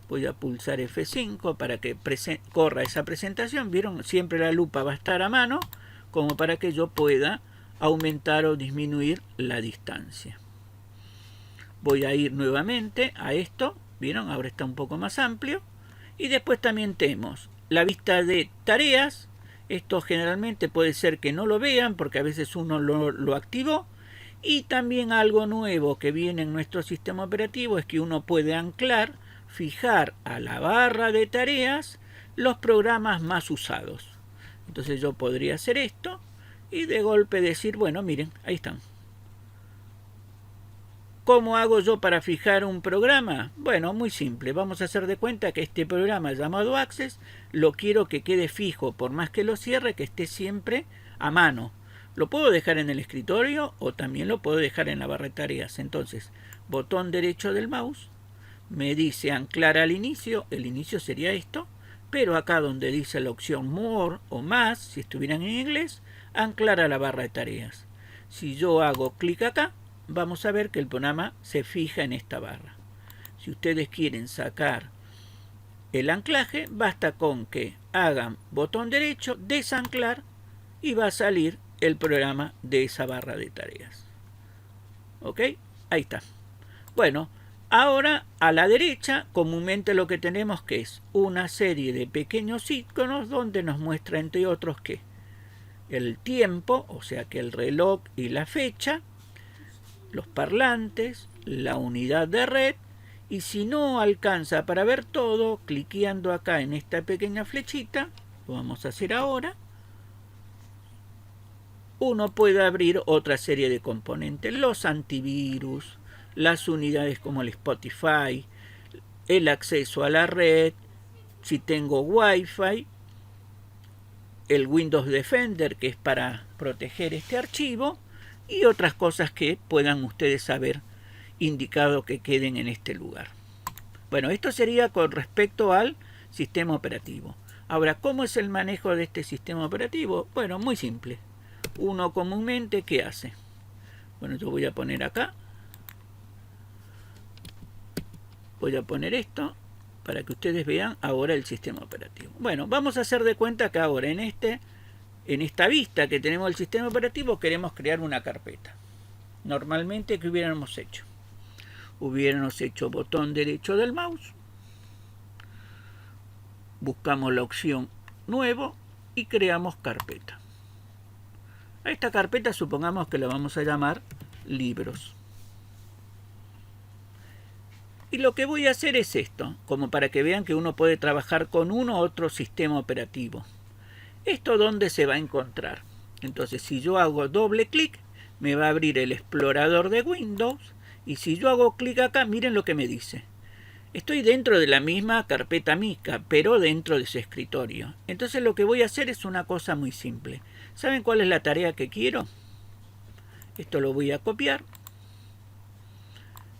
Voy a pulsar F5 para que corra esa presentación. ¿Vieron? Siempre la lupa va a estar a mano como para que yo pueda aumentar o disminuir la distancia. Voy a ir nuevamente a esto, ¿vieron? Ahora está un poco más amplio. Y después también tenemos la vista de tareas. Esto generalmente puede ser que no lo vean porque a veces uno lo activó. Y también algo nuevo que viene en nuestro sistema operativo es que uno puede anclar, fijar a la barra de tareas los programas más usados. Entonces yo podría hacer esto y de golpe decir, bueno, miren, ahí están. ¿Cómo hago yo para fijar un programa? Bueno, muy simple. Vamos a hacer de cuenta que este programa llamado Access lo quiero que quede fijo, por más que lo cierre, que esté siempre a mano. Lo puedo dejar en el escritorio o también lo puedo dejar en la barra de tareas. Entonces, botón derecho del mouse, me dice anclar al inicio. El inicio sería esto, pero acá donde dice la opción More o más, si estuvieran en inglés, anclar a la barra de tareas. Si yo hago clic acá, vamos a ver que el programa se fija en esta barra. Si ustedes quieren sacar el anclaje, basta con que hagan botón derecho, desanclar y va a salir el programa de esa barra de tareas. ¿Ok? Ahí está. Bueno, ahora a la derecha comúnmente lo que tenemos que es una serie de pequeños iconos donde nos muestra entre otros que el tiempo, o sea que el reloj y la fecha, los parlantes, la unidad de red, y si no alcanza para ver todo, cliqueando acá en esta pequeña flechita, lo vamos a hacer ahora, uno puede abrir otra serie de componentes, los antivirus, las unidades como el Spotify, el acceso a la red, si tengo Wi-Fi, el Windows Defender, que es para proteger este archivo, y otras cosas que puedan ustedes haber indicado que queden en este lugar. Bueno, esto sería con respecto al sistema operativo. Ahora, ¿cómo es el manejo de este sistema operativo? Bueno, muy simple. Uno comúnmente, ¿qué hace? Bueno, yo voy a poner acá. Voy a poner esto para que ustedes vean ahora el sistema operativo. Bueno, vamos a hacer de cuenta que ahora en esta vista que tenemos del sistema operativo queremos crear una carpeta. Normalmente, ¿qué hubiéramos hecho? Hubiéramos hecho botón derecho del mouse, buscamos la opción nuevo y creamos carpeta. A esta carpeta supongamos que la vamos a llamar libros. Y lo que voy a hacer es esto, como para que vean que uno puede trabajar con uno u otro sistema operativo. ¿Esto dónde se va a encontrar? Entonces, si yo hago doble clic, me va a abrir el explorador de Windows. Y si yo hago clic acá, miren lo que me dice. Estoy dentro de la misma carpeta Mica, pero dentro de ese escritorio. Entonces lo que voy a hacer es una cosa muy simple. ¿Saben cuál es la tarea que quiero? Esto lo voy a copiar.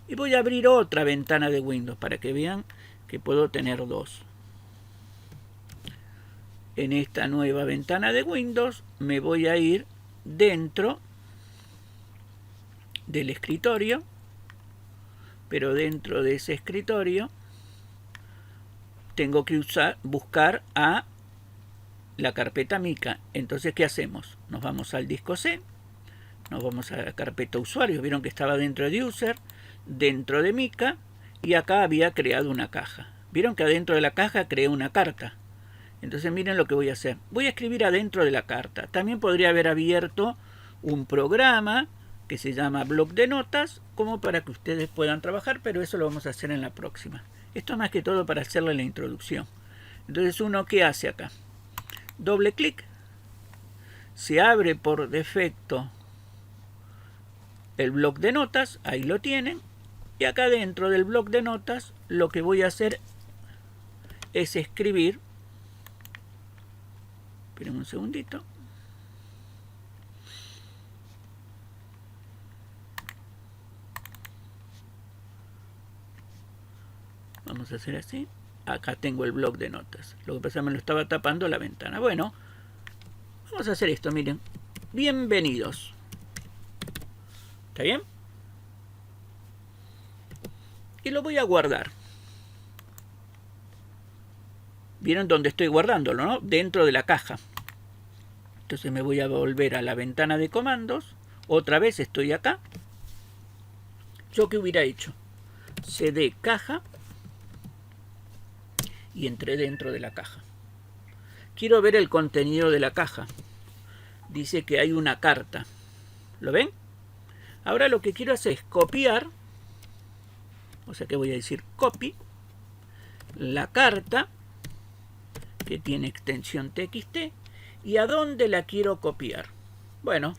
Y voy a abrir otra ventana de Windows para que vean que puedo tener dos. En esta nueva ventana de Windows me voy a ir dentro del escritorio, pero dentro de ese escritorio tengo que buscar a la carpeta Mica. Entonces, ¿qué hacemos? Nos vamos al disco C, nos vamos a la carpeta usuarios, vieron que estaba dentro de user, dentro de Mica, y acá había creado una caja. Vieron que adentro de la caja creé una carta. Entonces miren lo que voy a hacer. Voy a escribir adentro de la carta. También podría haber abierto un programa que se llama bloc de notas, como para que ustedes puedan trabajar, pero eso lo vamos a hacer en la próxima. Esto es más que todo para hacerle la introducción. Entonces uno, ¿qué hace acá? Doble clic. Se abre por defecto el bloc de notas, ahí lo tienen. Y acá dentro del bloc de notas, lo que voy a hacer es escribir. Esperen un segundito. Vamos a hacer así. Acá tengo el bloc de notas. Lo que pasa es que me lo estaba tapando la ventana. Bueno, vamos a hacer esto, miren. Bienvenidos. ¿Está bien? Y lo voy a guardar. ¿Vieron dónde estoy guardándolo, no? Dentro de la caja. Entonces me voy a volver a la ventana de comandos. Otra vez estoy acá. ¿Yo qué hubiera hecho? CD caja. Y entré dentro de la caja. Quiero ver el contenido de la caja. Dice que hay una carta. ¿Lo ven? Ahora lo que quiero hacer es copiar. O sea que voy a decir copy. La carta, que tiene extensión TXT. ¿Y a dónde la quiero copiar? Bueno,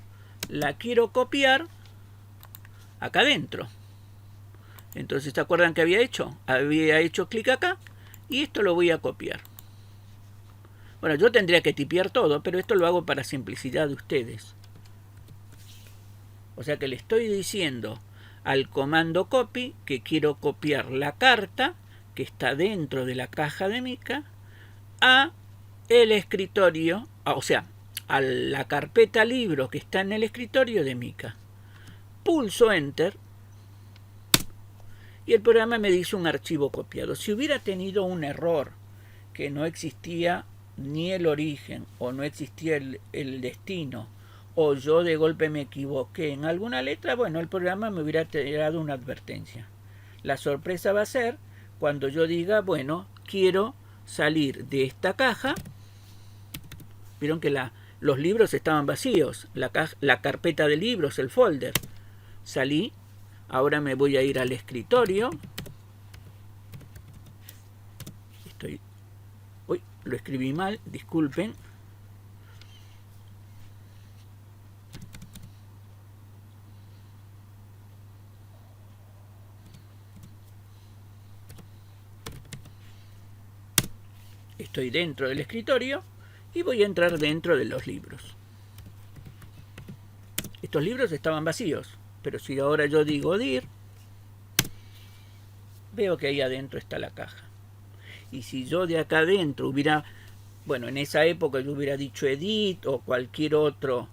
la quiero copiar acá adentro. Entonces, ¿se acuerdan qué había hecho? Había hecho clic acá. Y esto lo voy a copiar. Bueno, yo tendría que tipear todo, pero esto lo hago para simplicidad de ustedes. O sea que le estoy diciendo al comando copy que quiero copiar la carta que está dentro de la caja de Mica a el escritorio, o sea, a la carpeta libro que está en el escritorio de Mica. Pulso Enter. Y el programa me dice un archivo copiado. Si hubiera tenido un error que no existía ni el origen o no existía el destino o yo de golpe me equivoqué en alguna letra, bueno, el programa me hubiera dado una advertencia. La sorpresa va a ser cuando yo diga, bueno, quiero salir de esta caja. Vieron que Los libros estaban vacíos, la carpeta de libros, el folder. Salí, ahora me voy a ir al escritorio. Uy, lo escribí mal, disculpen. Estoy dentro del escritorio y voy a entrar dentro de los libros. Estos libros estaban vacíos, pero si ahora yo digo dir, veo que ahí adentro está la caja. Y si yo de acá adentro hubiera, bueno, en esa época yo hubiera dicho edit o cualquier otro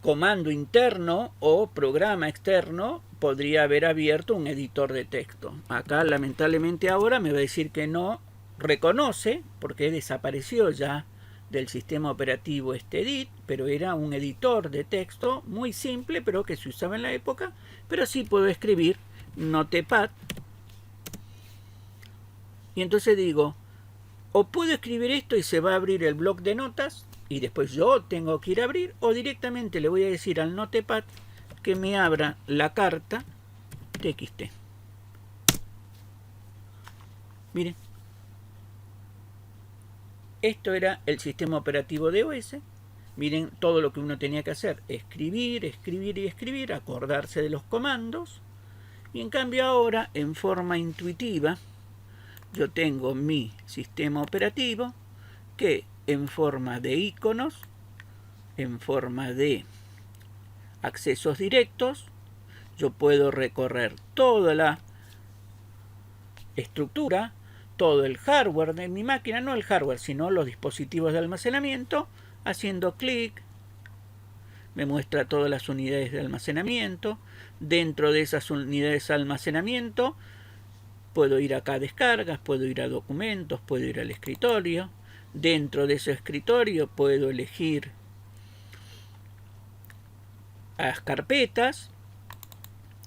comando interno o programa externo, podría haber abierto un editor de texto. Acá lamentablemente ahora me va a decir que no reconoce, porque desapareció ya del sistema operativo este edit, pero era un editor de texto muy simple, pero que se usaba en la época, pero sí puedo escribir Notepad. Y entonces digo, o puedo escribir esto y se va a abrir el bloc de notas, y después yo tengo que ir a abrir, o directamente le voy a decir al Notepad que me abra la carta TXT. Miren. Esto era el sistema operativo de OS. Miren todo lo que uno tenía que hacer. Escribir, escribir y escribir, acordarse de los comandos. Y en cambio ahora, en forma intuitiva, yo tengo mi sistema operativo que en forma de iconos, en forma de accesos directos, yo puedo recorrer toda la estructura, todo el hardware de mi máquina, no el hardware, sino los dispositivos de almacenamiento, haciendo clic, me muestra todas las unidades de almacenamiento. Dentro de esas unidades de almacenamiento, puedo ir acá a descargas, puedo ir a documentos, puedo ir al escritorio. Dentro de ese escritorio puedo elegir las carpetas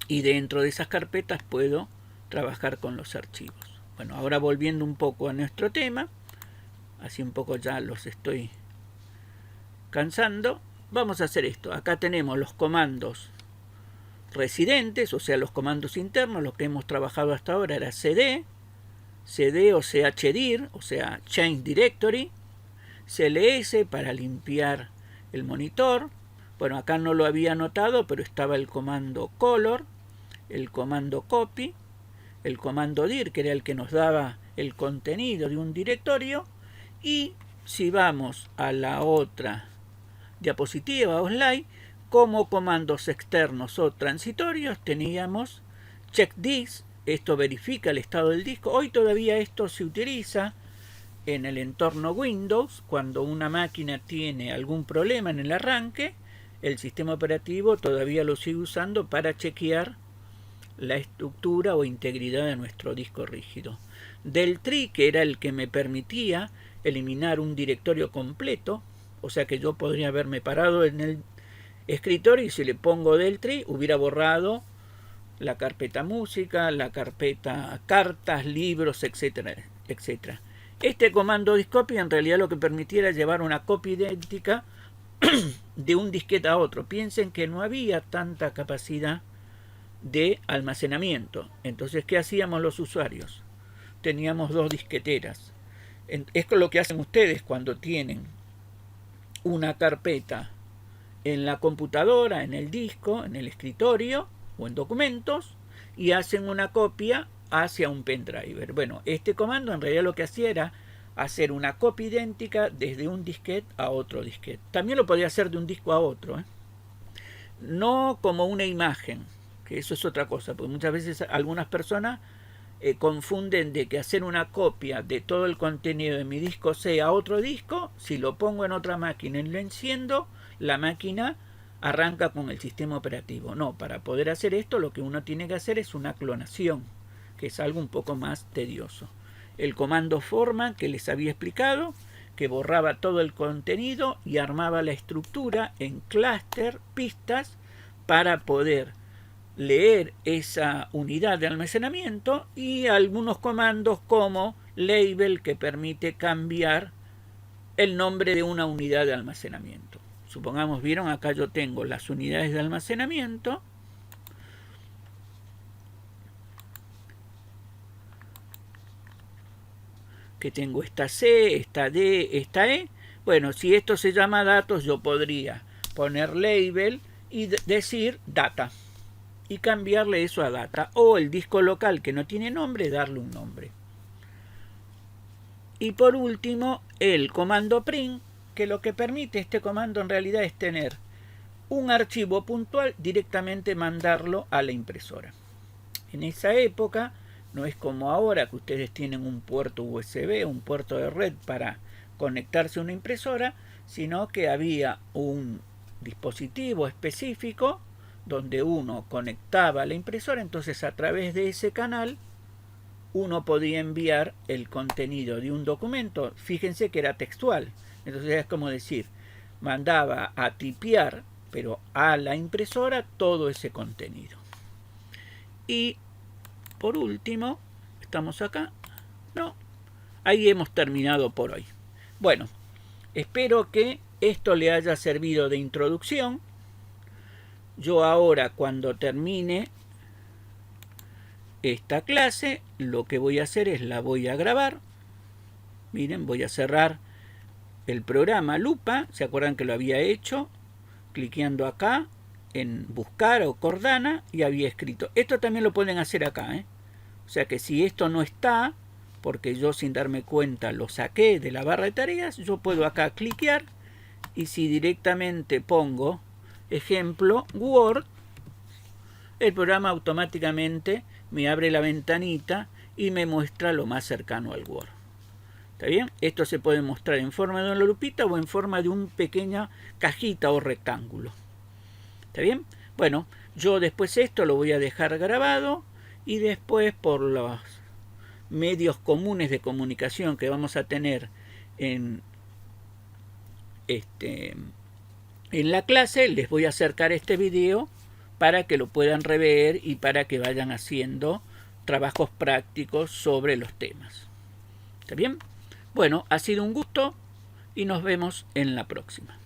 y dentro de esas carpetas puedo trabajar con los archivos. Bueno, ahora volviendo un poco a nuestro tema, así un poco ya los estoy cansando, vamos a hacer esto. Acá tenemos los comandos residentes, o sea, los comandos internos. Lo que hemos trabajado hasta ahora era cd o chdir, o sea, change directory, cls para limpiar el monitor. Bueno, acá no lo había anotado, pero estaba el comando color, el comando copy, el comando dir, que era el que nos daba el contenido de un directorio. Y si vamos a la otra diapositiva o slide, como comandos externos o transitorios teníamos check disk, esto verifica el estado del disco. Hoy todavía esto se utiliza en el entorno Windows. Cuando una máquina tiene algún problema en el arranque, el sistema operativo todavía lo sigue usando para chequear la estructura o integridad de nuestro disco rígido. Del tree, que era el que me permitía eliminar un directorio completo, o sea que yo podría haberme parado en el escritorio y si le pongo del tree hubiera borrado la carpeta música, la carpeta cartas, libros, etcétera, etcétera. Este comando diskcopy en realidad lo que permitía era llevar una copia idéntica de un disquete a otro. Piensen que no había tanta capacidad de almacenamiento. Entonces, ¿qué hacíamos los usuarios? Teníamos dos disqueteras. Es lo que hacen ustedes cuando tienen una carpeta en la computadora, en el disco, en el escritorio o en documentos, y hacen una copia hacia un pendrive. Bueno, este comando en realidad lo que hacía era hacer una copia idéntica desde un disquete a otro disquete. También lo podía hacer de un disco a otro, no como una imagen, que eso es otra cosa, porque muchas veces algunas personas confunden de que hacer una copia de todo el contenido de mi disco C a otro disco, si lo pongo en otra máquina y lo enciendo, la máquina arranca con el sistema operativo. No, para poder hacer esto lo que uno tiene que hacer es una clonación, que es algo un poco más tedioso. El comando format que les había explicado, que borraba todo el contenido y armaba la estructura en clúster, pistas, para poder leer esa unidad de almacenamiento, y algunos comandos como label, que permite cambiar el nombre de una unidad de almacenamiento. Supongamos, vieron, acá yo tengo las unidades de almacenamiento. Que tengo esta C, esta D, esta E. Bueno, si esto se llama datos, yo podría poner label y decir data. Y cambiarle eso a data. O el disco local que no tiene nombre, darle un nombre. Y por último, el comando print, que lo que permite este comando en realidad es tener un archivo puntual, directamente mandarlo a la impresora. En esa época, no es como ahora que ustedes tienen un puerto USB, un puerto de red para conectarse a una impresora, sino que había un dispositivo específico donde uno conectaba a la impresora, entonces a través de ese canal uno podía enviar el contenido de un documento. Fíjense que era textual, entonces es como decir, mandaba a tipear, pero a la impresora, todo ese contenido. Y por último, ¿estamos acá? No, ahí hemos terminado por hoy. Bueno, espero que esto le haya servido de introducción. Yo ahora, cuando termine esta clase, lo que voy a hacer es la voy a grabar. Miren, voy a cerrar el programa Lupa. ¿Se acuerdan que lo había hecho? Cliqueando acá en buscar o Cordana y había escrito. Esto también lo pueden hacer acá, ¿eh? O sea que si esto no está, porque yo sin darme cuenta lo saqué de la barra de tareas, yo puedo acá cliquear y si directamente pongo ejemplo Word, el programa automáticamente me abre la ventanita y me muestra lo más cercano al Word. ¿Está bien? Esto se puede mostrar en forma de una lupita o en forma de una pequeña cajita o rectángulo. ¿Está bien? Bueno, yo después esto lo voy a dejar grabado y después por los medios comunes de comunicación que vamos a tener en la clase, les voy a acercar este video para que lo puedan rever y para que vayan haciendo trabajos prácticos sobre los temas. ¿Está bien? Bueno, ha sido un gusto y nos vemos en la próxima.